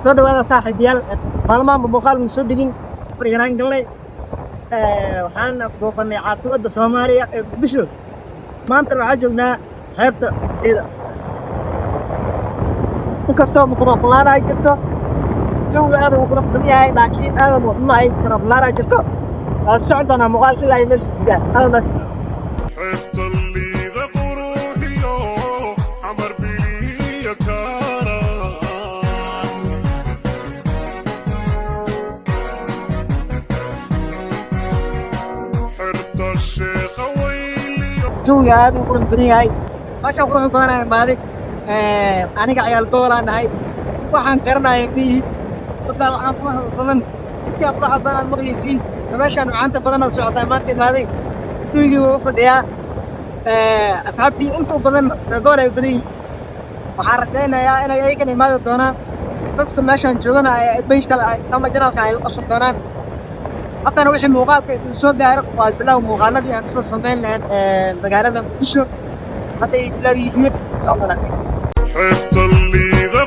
soo dhawaada saaxiibayaal maalmahan muuqaal ma soo dhigin barnaamij galnay waxaan booqanay caasimadda Soomaaliya ee Muqdisho maanta waxaan joognaa xeebta Liida inkastoo microphone ay jirto jooga aad u qurux badan yahay laakiin aad ma ay microphone ay jirto socdana muuqaalka ilaa meesha sidaa aad ma sidii حتى اللي ذا بروحي عمر بلي كارا حرت الشيخ ويلي jooga aad u qurux badan yahay meesha qurux badan ay maaday aniga ciyaal goolaan ahay waxaan garanayaa biyi dadka waxaan qurux badan ka qurux badan maqlisiin meeshaan maanta badan socota maanta imaaday joogi oo fadhiya asxaabtii inta badan gool ay baday waxaan rajaynayaa inay ayagana imaado doonaan dadka meeshaan joogana ay beeshka ama janaalka ay la qabsan doonaan haddana wixii muuqaalka soo gaaray waa bilow muuqaaladii aan soo sameyn lahayn magaalada Muqdisho hadday bilow yihiin soo wanaagsan حتى اللي ذا